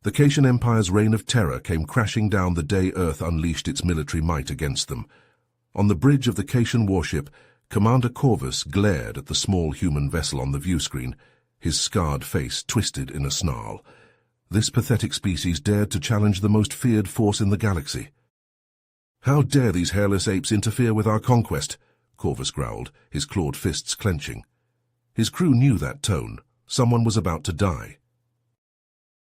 The Cation Empire's reign of terror came crashing down the day Earth unleashed its military might against them. On the bridge of the Cation warship, Commander Corvus glared at the small human vessel on the viewscreen, his scarred face twisted in a snarl. This pathetic species dared to challenge the most feared force in the galaxy. "How dare these hairless apes interfere with our conquest?" Corvus growled, his clawed fists clenching. His crew knew that tone. Someone was about to die.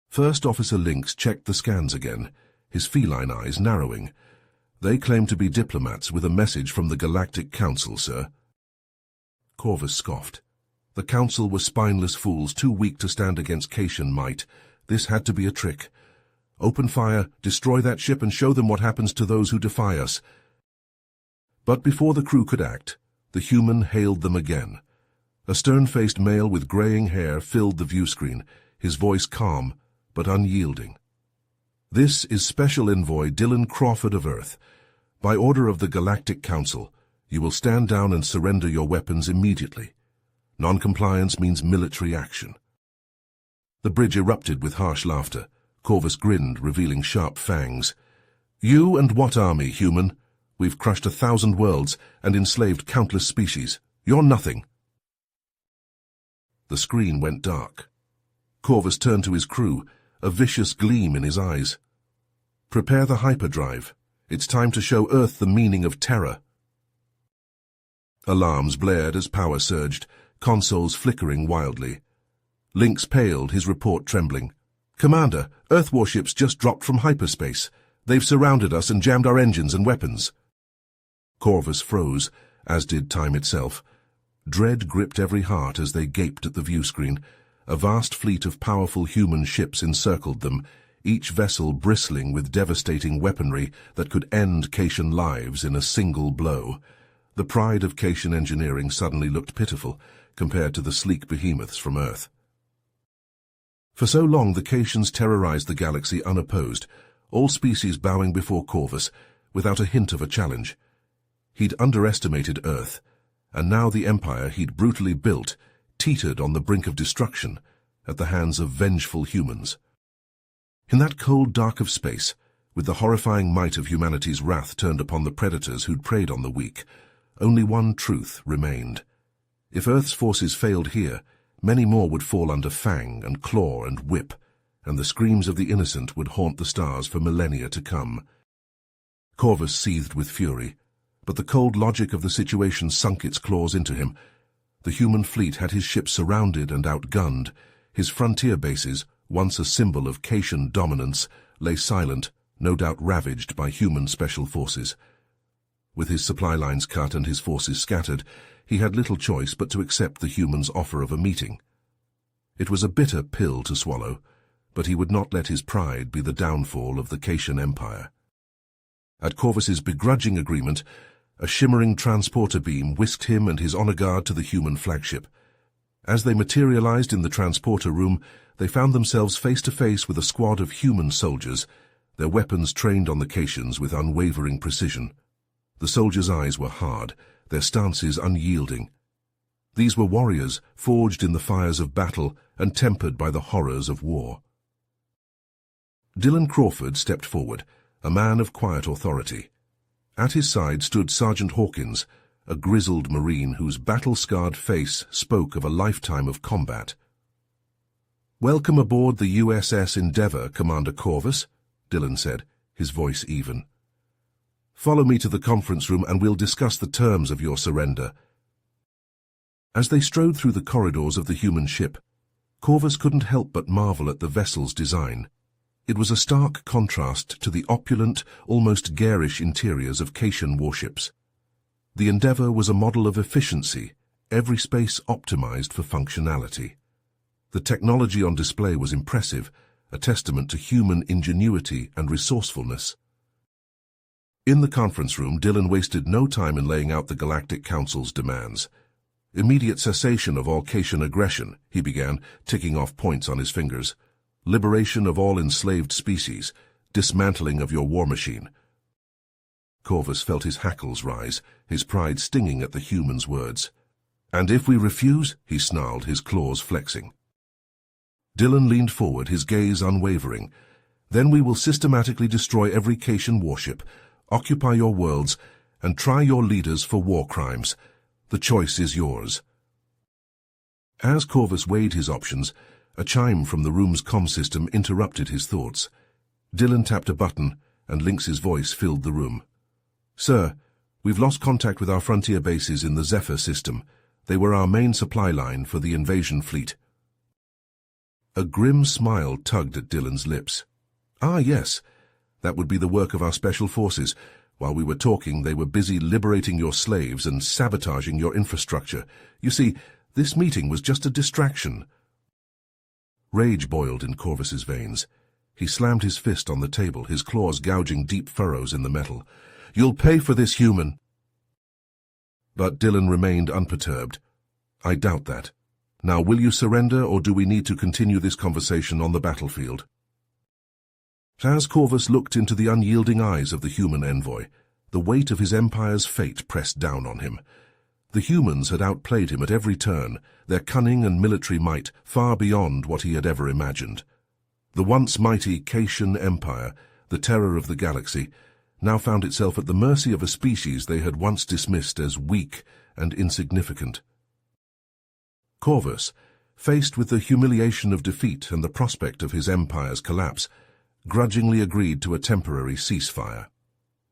First Officer Lynx checked the scans again, his feline eyes narrowing. "They claim to be diplomats with a message from the Galactic Council, sir." Corvus scoffed. The Council were spineless fools too weak to stand against Cation might. This had to be a trick. "Open fire, destroy that ship and show them what happens to those who defy us." But before the crew could act, the human hailed them again. A stern-faced male with graying hair filled the viewscreen, his voice calm but unyielding. "This is Special Envoy Dylan Crawford of Earth. By order of the Galactic Council, you will stand down and surrender your weapons immediately. Non-compliance means military action." The bridge erupted with harsh laughter. Corvus grinned, revealing sharp fangs. "You and what army, human? We've crushed 1,000 worlds and enslaved countless species. You're nothing." The screen went dark. Corvus turned to his crew, a vicious gleam in his eyes. "Prepare the hyperdrive. It's time to show Earth the meaning of terror." Alarms blared as power surged, consoles flickering wildly. Lynx paled, his report trembling. "Commander, Earth warships just dropped from hyperspace. They've surrounded us and jammed our engines and weapons." Corvus froze, as did time itself. Dread gripped every heart as they gaped at the viewscreen. A vast fleet of powerful human ships encircled them, each vessel bristling with devastating weaponry that could end Cation lives in a single blow. The pride of Cation engineering suddenly looked pitiful compared to the sleek behemoths from Earth. For so long the Cations terrorized the galaxy unopposed, all species bowing before Corvus, without a hint of a challenge. He'd underestimated Earth, and now the empire he'd brutally built teetered on the brink of destruction at the hands of vengeful humans. In that cold dark of space, with the horrifying might of humanity's wrath turned upon the predators who'd preyed on the weak, only one truth remained. If Earth's forces failed here, many more would fall under fang and claw and whip, and the screams of the innocent would haunt the stars for millennia to come. Corvus seethed with fury, but the cold logic of the situation sunk its claws into him. The human fleet had his ships surrounded and outgunned. His frontier bases, once a symbol of Cation dominance, lay silent, no doubt ravaged by human special forces. With his supply lines cut and his forces scattered, he had little choice but to accept the humans' offer of a meeting. It was a bitter pill to swallow, but he would not let his pride be the downfall of the Cation Empire. At Corvus's begrudging agreement, a shimmering transporter beam whisked him and his honor guard to the human flagship. As they materialized in the transporter room, they found themselves face to face with a squad of human soldiers, their weapons trained on the Cations with unwavering precision. The soldiers' eyes were hard, their stances unyielding. These were warriors forged in the fires of battle and tempered by the horrors of war. Dylan Crawford stepped forward, a man of quiet authority. At his side stood Sergeant Hawkins, a grizzled Marine whose battle-scarred face spoke of a lifetime of combat. "Welcome aboard the USS Endeavour, Commander Corvus," Dylan said, his voice even. "Follow me to the conference room and we'll discuss the terms of your surrender." As they strode through the corridors of the human ship, Corvus couldn't help but marvel at the vessel's design. It was a stark contrast to the opulent, almost garish interiors of Cation warships. The Endeavour was a model of efficiency, every space optimized for functionality. The technology on display was impressive, a testament to human ingenuity and resourcefulness. In the conference room, Dylan wasted no time in laying out the Galactic Council's demands. "Immediate cessation of all Cation aggression," he began, ticking off points on his fingers. "Liberation of all enslaved species. Dismantling of your war machine." Corvus felt his hackles rise, his pride stinging at the human's words. "And if we refuse?" he snarled, his claws flexing. Dylan leaned forward, his gaze unwavering. Then we will systematically destroy every Cation warship, occupy your worlds, and try your leaders for war crimes. The choice is yours. As Corvus weighed his options, a chime from the room's comm system interrupted his thoughts. Dylan tapped a button, and Lynx's voice filled the room. Sir, we've lost contact with our frontier bases in the Zephyr system. They were our main supply line for the invasion fleet. A grim smile tugged at Dylan's lips. Ah, yes. That would be the work of our special forces. While we were talking, they were busy liberating your slaves and sabotaging your infrastructure. You see, this meeting was just a distraction. Rage boiled in Corvus's veins. He slammed his fist on the table, his claws gouging deep furrows in the metal. You'll pay for this, human. But Dylan remained unperturbed. I doubt that. Now, will you surrender, or do we need to continue this conversation on the battlefield? As Corvus looked into the unyielding eyes of the human envoy, the weight of his empire's fate pressed down on him. The humans had outplayed him at every turn, their cunning and military might far beyond what he had ever imagined. The once mighty Cation Empire, the terror of the galaxy, now found itself at the mercy of a species they had once dismissed as weak and insignificant. Corvus, faced with the humiliation of defeat and the prospect of his empire's collapse, grudgingly agreed to a temporary ceasefire.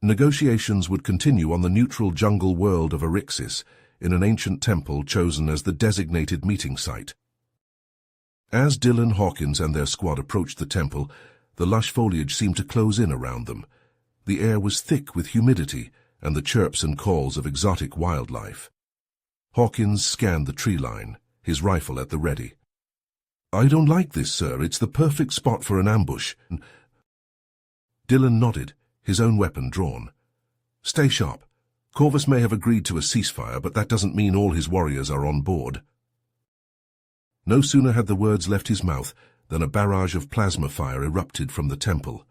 Negotiations would continue on the neutral jungle world of Orcs, in an ancient temple chosen as the designated meeting site. As Dylan, Hawkins, and their squad approached the temple, the lush foliage seemed to close in around them. The air was thick with humidity and the chirps and calls of exotic wildlife. Hawkins scanned the tree line, his rifle at the ready. I don't like this, sir. It's the perfect spot for an ambush. Dylan nodded, his own weapon drawn. Stay sharp. Corvus may have agreed to a ceasefire, but that doesn't mean all his warriors are on board. No sooner had the words left his mouth than a barrage of plasma fire erupted from the temple.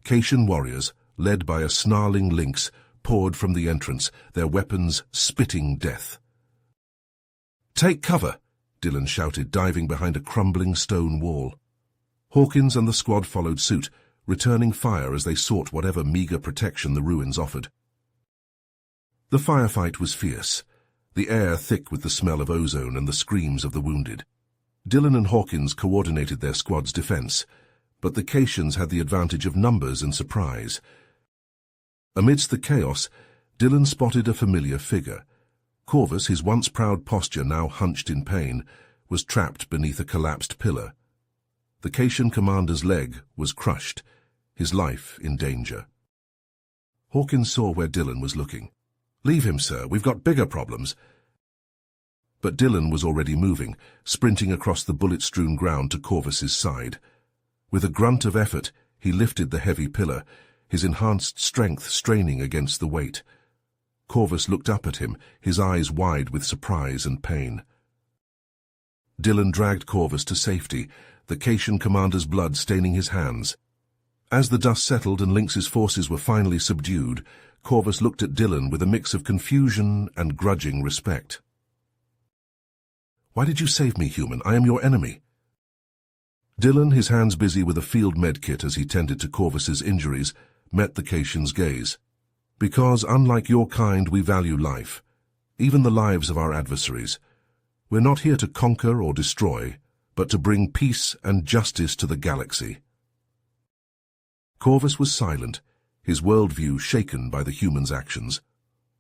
Cation warriors, led by a snarling lynx, poured from the entrance, their weapons spitting death. Take cover! Dylan shouted, diving behind a crumbling stone wall. Hawkins and the squad followed suit, returning fire as they sought whatever meager protection the ruins offered. The firefight was fierce, the air thick with the smell of ozone and the screams of the wounded. Dylan and Hawkins coordinated their squad's defense, but the Cations had the advantage of numbers and surprise. Amidst the chaos, Dylan spotted a familiar figure. Corvus, his once proud posture now hunched in pain, was trapped beneath a collapsed pillar. The Cation commander's leg was crushed, his life in danger. Hawkins saw where Dylan was looking. Leave him, sir. We've got bigger problems. But Dylan was already moving, sprinting across the bullet-strewn ground to Corvus's side. With a grunt of effort, he lifted the heavy pillar, his enhanced strength straining against the weight. Corvus looked up at him, his eyes wide with surprise and pain. Dylan dragged Corvus to safety, the Cation commander's blood staining his hands. As the dust settled and Lynx's forces were finally subdued, Corvus looked at Dylan with a mix of confusion and grudging respect. Why did you save me, human? I am your enemy. Dylan, his hands busy with a field medkit as he tended to Corvus's injuries, met the Cation's gaze. Because, unlike your kind, we value life, even the lives of our adversaries. We're not here to conquer or destroy, but to bring peace and justice to the galaxy. Corvus was silent, his worldview shaken by the human's actions.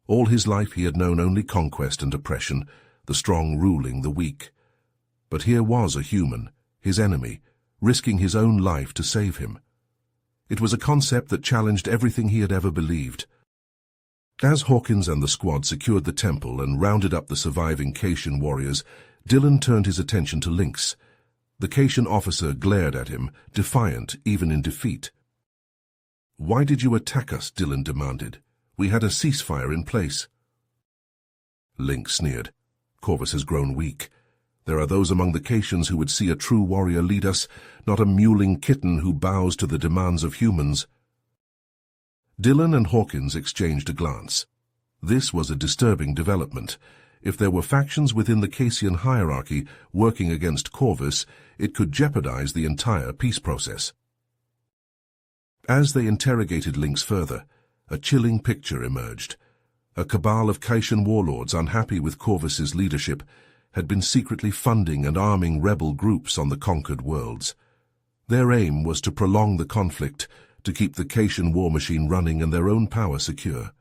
All his life he had known only conquest and oppression, the strong ruling the weak. But here was a human, his enemy, risking his own life to save him. It was a concept that challenged everything he had ever believed. As Hawkins and the squad secured the temple and rounded up the surviving Cation warriors, Dylan turned his attention to Lynx. The Cation officer glared at him, defiant even in defeat. Why did you attack us? Dylan demanded. We had a ceasefire in place. Lynx sneered. Corvus has grown weak. There are those among the Cations who would see a true warrior lead us, not a mewling kitten who bows to the demands of humans. Dylan and Hawkins exchanged a glance. This was a disturbing development. If there were factions within the Cassian hierarchy working against Corvus, it could jeopardize the entire peace process. As they interrogated Lynx further, a chilling picture emerged. A cabal of Cassian warlords unhappy with Corvus's leadership had been secretly funding and arming rebel groups on the conquered worlds. Their aim was to prolong the conflict, to keep the Cassian war machine running and their own power secure.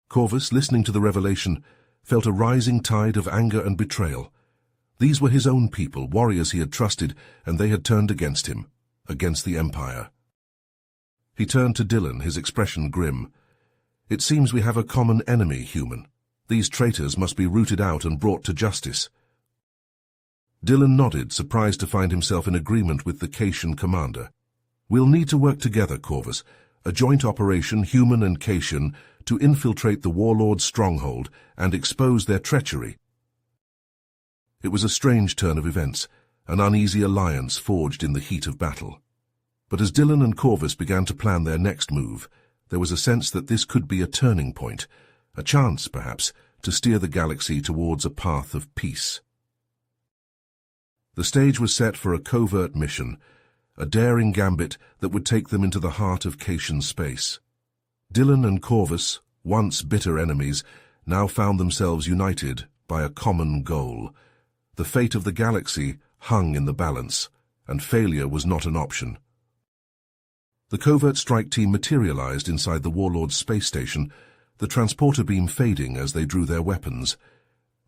Corvus, listening to the revelation, felt a rising tide of anger and betrayal. These were his own people, warriors he had trusted, and they had turned against him, against the Empire. He turned to Dylan, his expression grim. "It seems we have a common enemy, human. These traitors must be rooted out and brought to justice." Dylan nodded, surprised to find himself in agreement with the Cassian commander. "We'll need to work together, Corvus. A joint operation, human and Cassian, to infiltrate the warlord's stronghold and expose their treachery." It was a strange turn of events, an uneasy alliance forged in the heat of battle. But as Dylan and Corvus began to plan their next move, there was a sense that this could be a turning point, a chance, perhaps, to steer the galaxy towards a path of peace. The stage was set for a covert mission, a daring gambit that would take them into the heart of Cassian space. Dylan and Corvus, once bitter enemies, now found themselves united by a common goal. The fate of the galaxy hung in the balance, and failure was not an option. The covert strike team materialized inside the warlord's space station, the transporter beam fading as they drew their weapons.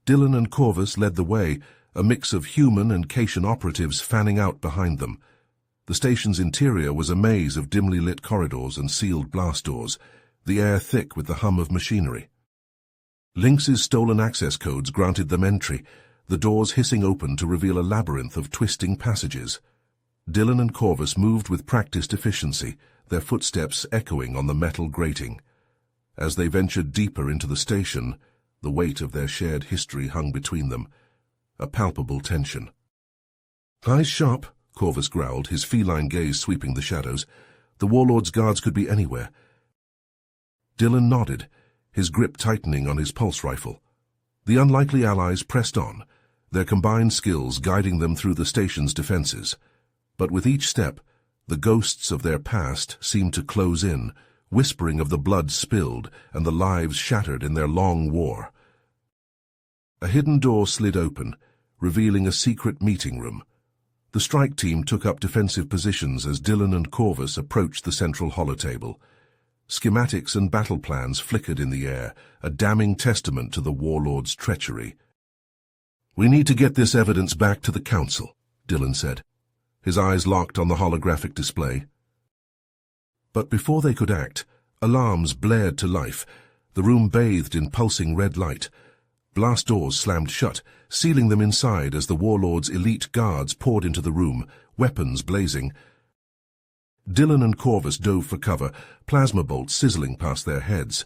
Dylan and Corvus led the way, a mix of human and Cassian operatives fanning out behind them. The station's interior was a maze of dimly lit corridors and sealed blast doors, the air thick with the hum of machinery. Lynx's stolen access codes granted them entry, the doors hissing open to reveal a labyrinth of twisting passages. Dylan and Corvus moved with practiced efficiency, their footsteps echoing on the metal grating. As they ventured deeper into the station, the weight of their shared history hung between them, a palpable tension. "Eyes sharp," Corvus growled, his feline gaze sweeping the shadows. "The warlord's guards could be anywhere." Dylan nodded, his grip tightening on his pulse rifle. The unlikely allies pressed on, their combined skills guiding them through the station's defenses. But with each step, the ghosts of their past seemed to close in, whispering of the blood spilled and the lives shattered in their long war. A hidden door slid open, revealing a secret meeting room. The strike team took up defensive positions as Dylan and Corvus approached the central holotable. Schematics and battle plans flickered in the air, a damning testament to the warlord's treachery. "We need to get this evidence back to the Council," Dylan said. His eyes locked on the holographic display. But before they could act, alarms blared to life, the room bathed in pulsing red light. Blast doors slammed shut, sealing them inside as the warlord's elite guards poured into the room, weapons blazing. Dylan and Corvus dove for cover, plasma bolts sizzling past their heads.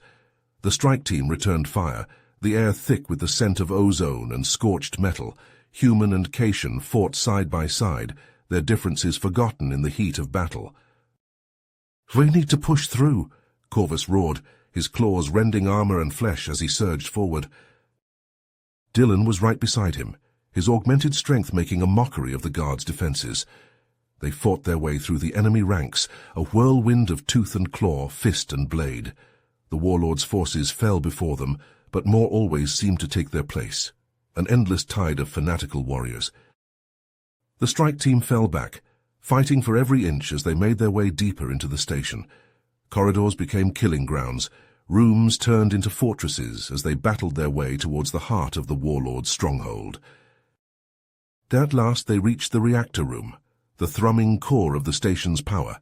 The strike team returned fire, the air thick with the scent of ozone and scorched metal. Human and Cassian fought side by side, their differences forgotten in the heat of battle. "We need to push through," Corvus roared, his claws rending armor and flesh as he surged forward. Dylan was right beside him, his augmented strength making a mockery of the guards' defenses. They fought their way through the enemy ranks, a whirlwind of tooth and claw, fist and blade. The warlord's forces fell before them, but more always seemed to take their place, an endless tide of fanatical warriors. The strike team fell back, fighting for every inch as they made their way deeper into the station. Corridors became killing grounds, rooms turned into fortresses as they battled their way towards the heart of the warlord's stronghold. At last they reached the reactor room, the thrumming core of the station's power.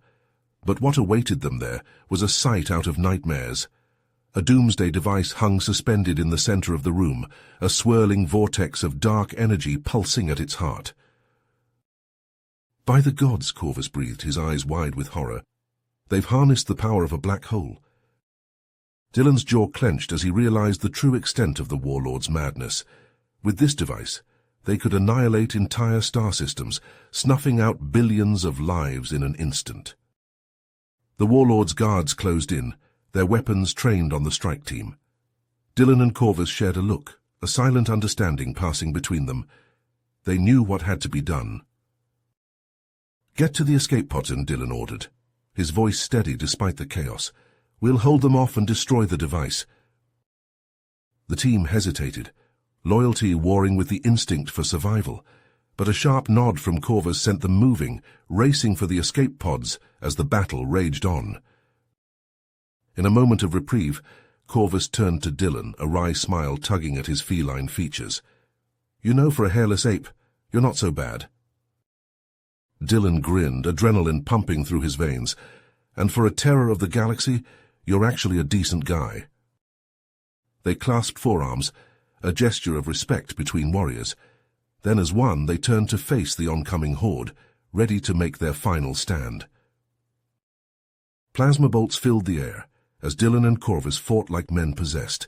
But what awaited them there was a sight out of nightmares. A doomsday device hung suspended in the center of the room, a swirling vortex of dark energy pulsing at its heart. "By the gods," Corvus breathed, his eyes wide with horror. "They've harnessed the power of a black hole." Dylan's jaw clenched as he realized the true extent of the warlord's madness. With this device, they could annihilate entire star systems, snuffing out billions of lives in an instant. The warlord's guards closed in, their weapons trained on the strike team. Dylan and Corvus shared a look, a silent understanding passing between them. They knew what had to be done. "Get to the escape pod," Dylan ordered, his voice steady despite the chaos. "We'll hold them off and destroy the device." The team hesitated, loyalty warring with the instinct for survival, but a sharp nod from Corvus sent them moving, racing for the escape pods as the battle raged on. In a moment of reprieve, Corvus turned to Dylan, a wry smile tugging at his feline features. "You know, for a hairless ape, you're not so bad." Dylan grinned, adrenaline pumping through his veins. "And for a terror of the galaxy, you're actually a decent guy." They clasped forearms, a gesture of respect between warriors. Then as one, they turned to face the oncoming horde, ready to make their final stand. Plasma bolts filled the air, as Dylan and Corvus fought like men possessed.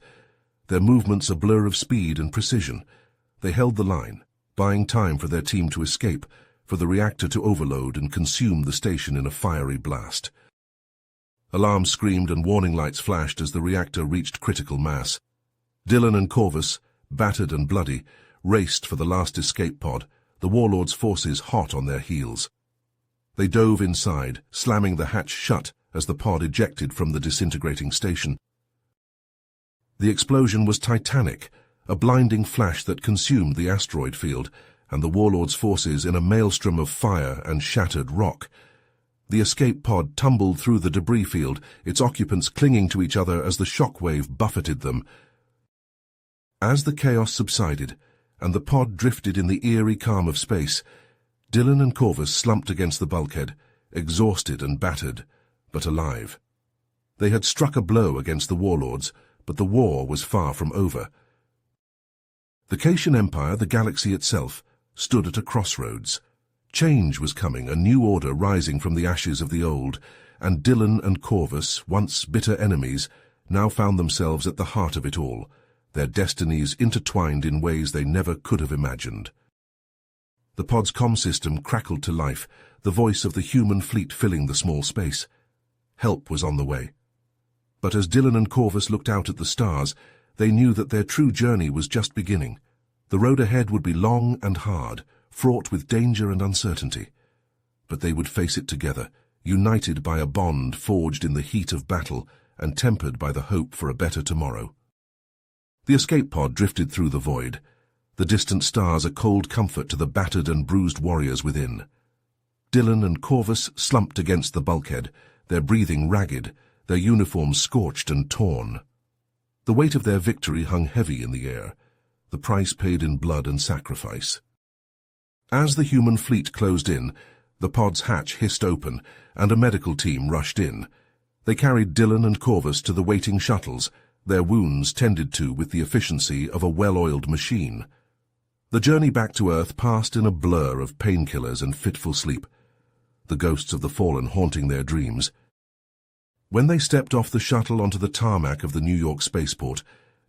Their movements a blur of speed and precision. They held the line, buying time for their team to escape, for the reactor to overload and consume the station in a fiery blast. Alarms screamed and warning lights flashed as the reactor reached critical mass. Dylan and Corvus, battered and bloody, raced for the last escape pod, the warlord's forces hot on their heels. They dove inside, slamming the hatch shut as the pod ejected from the disintegrating station. The explosion was titanic, a blinding flash that consumed the asteroid field and the warlord's forces in a maelstrom of fire and shattered rock. The escape pod tumbled through the debris field, its occupants clinging to each other as the shockwave buffeted them. As the chaos subsided, and the pod drifted in the eerie calm of space, Dylan and Corvus slumped against the bulkhead, exhausted and battered, but alive. They had struck a blow against the warlords, but the war was far from over. The Cation Empire, the galaxy itself, stood at a crossroads. Change was coming, a new order rising from the ashes of the old, and Dylan and Corvus, once bitter enemies, now found themselves at the heart of it all, their destinies intertwined in ways they never could have imagined. The pod's comm system crackled to life, the voice of the human fleet filling the small space. Help was on the way. But as Dylan and Corvus looked out at the stars, they knew that their true journey was just beginning. The road ahead would be long and hard, fraught with danger and uncertainty. But they would face it together, united by a bond forged in the heat of battle and tempered by the hope for a better tomorrow. The escape pod drifted through the void, the distant stars a cold comfort to the battered and bruised warriors within. Dylan and Corvus slumped against the bulkhead, their breathing ragged, their uniforms scorched and torn. The weight of their victory hung heavy in the air, the price paid in blood and sacrifice. As the human fleet closed in, the pod's hatch hissed open, and a medical team rushed in. They carried Dylan and Corvus to the waiting shuttles, their wounds tended to with the efficiency of a well-oiled machine. The journey back to Earth passed in a blur of painkillers and fitful sleep, the ghosts of the fallen haunting their dreams. When they stepped off the shuttle onto the tarmac of the New York spaceport,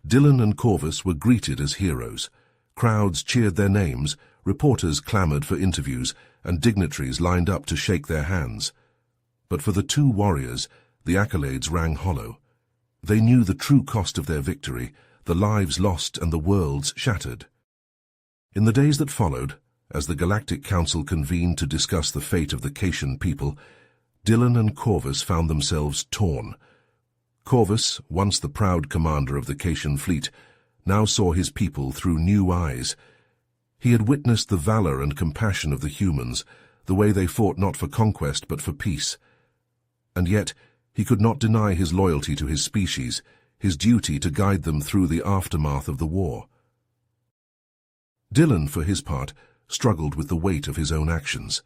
Dylan and Corvus were greeted as heroes. Crowds cheered their names, reporters clamored for interviews, and dignitaries lined up to shake their hands. But for the two warriors, the accolades rang hollow. They knew the true cost of their victory, the lives lost and the worlds shattered. In the days that followed, as the Galactic Council convened to discuss the fate of the Cation people, Dylan and Corvus found themselves torn. Corvus, once the proud commander of the Cation fleet, now saw his people through new eyes. He had witnessed the valor and compassion of the humans, the way they fought not for conquest but for peace. And yet, he could not deny his loyalty to his species, his duty to guide them through the aftermath of the war. Dylan, for his part, struggled with the weight of his own actions.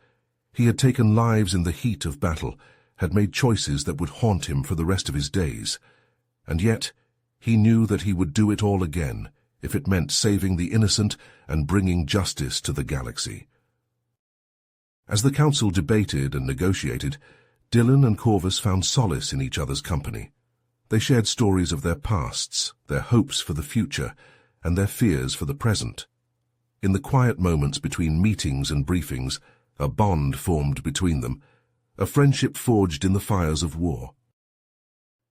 He had taken lives in the heat of battle, had made choices that would haunt him for the rest of his days. And yet, he knew that he would do it all again, if it meant saving the innocent and bringing justice to the galaxy. As the council debated and negotiated, Dylan and Corvus found solace in each other's company. They shared stories of their pasts, their hopes for the future, and their fears for the present. In the quiet moments between meetings and briefings, a bond formed between them, a friendship forged in the fires of war.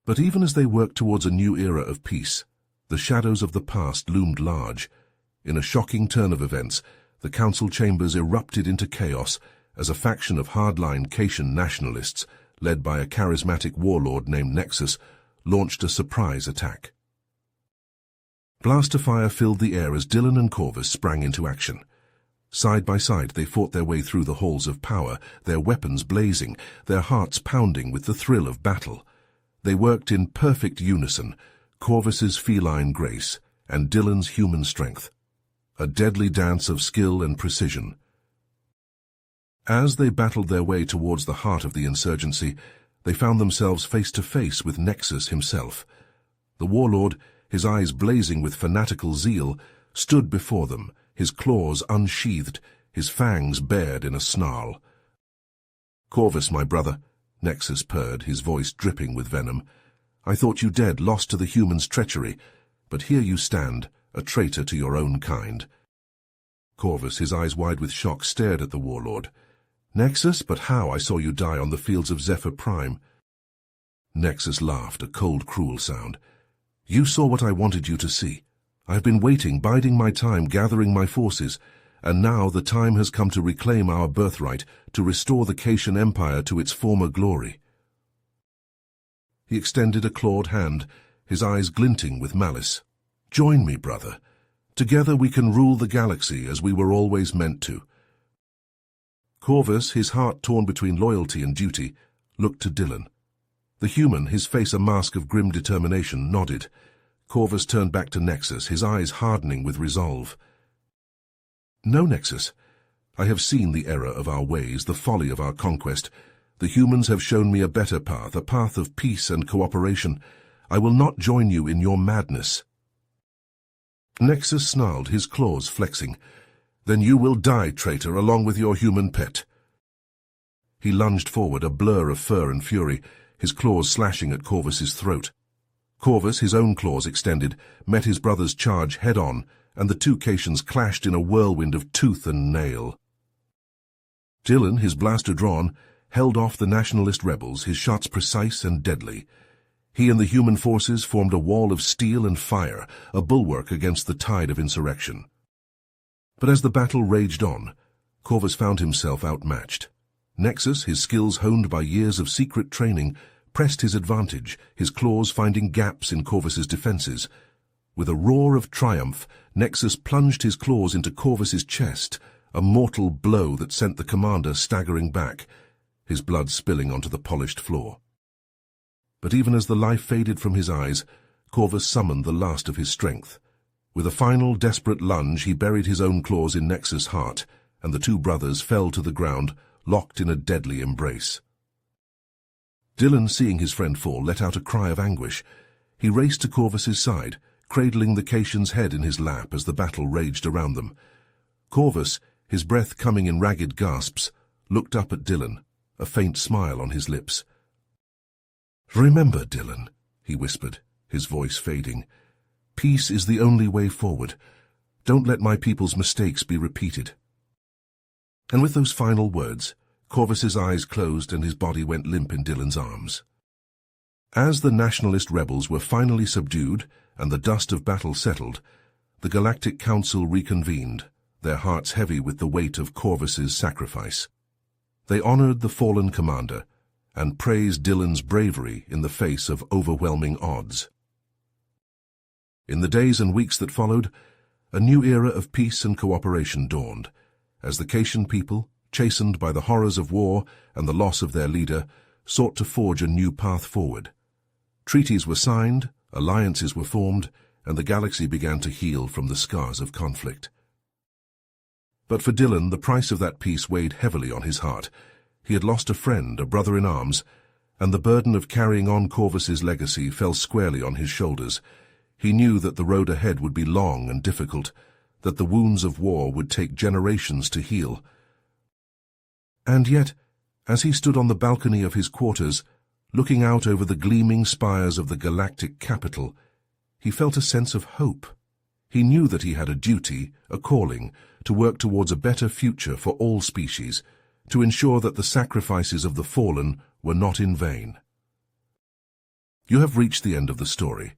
But even as they worked towards a new era of peace, The shadows of the past loomed large. In a shocking turn of events, the council chambers erupted into chaos as a faction of hardline Cation nationalists, led by a charismatic warlord named Nexus, launched a surprise attack. Blaster fire filled the air as Dylan and Corvus sprang into action. Side by side, they fought their way through the halls of power, their weapons blazing, their hearts pounding with the thrill of battle. They worked in perfect unison, Corvus's feline grace and Dylan's human strength, a deadly dance of skill and precision. As they battled their way towards the heart of the insurgency, they found themselves face to face with Nexus himself. The warlord, his eyes blazing with fanatical zeal, stood before them, his claws unsheathed, his fangs bared in a snarl. "Corvus, my brother," Nexus purred, his voice dripping with venom. "I thought you dead, lost to the humans' treachery, but here you stand, a traitor to your own kind." Corvus, his eyes wide with shock, stared at the warlord. "Nexus, but how? I saw you die on the fields of Zephyr Prime." Nexus laughed, a cold, cruel sound. "You saw what I wanted you to see. I've been waiting, biding my time, gathering my forces, and now the time has come to reclaim our birthright, to restore the Cation Empire to its former glory." He extended a clawed hand, his eyes glinting with malice. "Join me, brother. Together we can rule the galaxy as we were always meant to." Corvus, his heart torn between loyalty and duty, looked to Dylan. The human, his face a mask of grim determination, nodded. Corvus turned back to Nexus, his eyes hardening with resolve. "No, Nexus. I have seen the error of our ways, the folly of our conquest. The humans have shown me a better path, a path of peace and cooperation. I will not join you in your madness." Nexus snarled, his claws flexing. "Then you will die, traitor, along with your human pet." He lunged forward, a blur of fur and fury, his claws slashing at Corvus's throat. Corvus, his own claws extended, met his brother's charge head-on, and the two Cations clashed in a whirlwind of tooth and nail. Dylan, his blaster drawn, held off the nationalist rebels, his shots precise and deadly. He and the human forces formed a wall of steel and fire, a bulwark against the tide of insurrection. But as the battle raged on, Corvus found himself outmatched. Nexus, his skills honed by years of secret training, pressed his advantage, his claws finding gaps in Corvus's defenses. With a roar of triumph, Nexus plunged his claws into Corvus's chest, a mortal blow that sent the commander staggering back, his blood spilling onto the polished floor. But even as the life faded from his eyes, Corvus summoned the last of his strength. With a final desperate lunge, he buried his own claws in Nexus' heart, and the two brothers fell to the ground, locked in a deadly embrace. Dylan, seeing his friend fall, let out a cry of anguish. He raced to Corvus's side, cradling the Cation's head in his lap as the battle raged around them. Corvus, his breath coming in ragged gasps, looked up at Dylan, a faint smile on his lips. "Remember, Dylan," he whispered, his voice fading. "Peace is the only way forward. Don't let my people's mistakes be repeated." And with those final words, Corvus's eyes closed and his body went limp in Dylan's arms. As the nationalist rebels were finally subdued and the dust of battle settled, the Galactic Council reconvened, their hearts heavy with the weight of Corvus's sacrifice. They honored the fallen commander and praised Dylan's bravery in the face of overwhelming odds. In the days and weeks that followed, a new era of peace and cooperation dawned, as the Cation people, chastened by the horrors of war and the loss of their leader, sought to forge a new path forward. Treaties were signed, alliances were formed, and the galaxy began to heal from the scars of conflict. But for Dylan, the price of that peace weighed heavily on his heart. He had lost a friend, a brother in arms, and the burden of carrying on Corvus's legacy fell squarely on his shoulders. He knew that the road ahead would be long and difficult, that the wounds of war would take generations to heal. And yet, as he stood on the balcony of his quarters, looking out over the gleaming spires of the galactic capital, he felt a sense of hope. He knew that he had a duty, a calling, to work towards a better future for all species, to ensure that the sacrifices of the fallen were not in vain. You have reached the end of the story.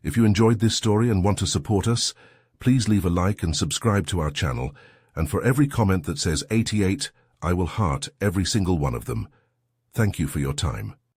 If you enjoyed this story and want to support us, please leave a like and subscribe to our channel, and for every comment that says 88, I will heart every single one of them. Thank you for your time.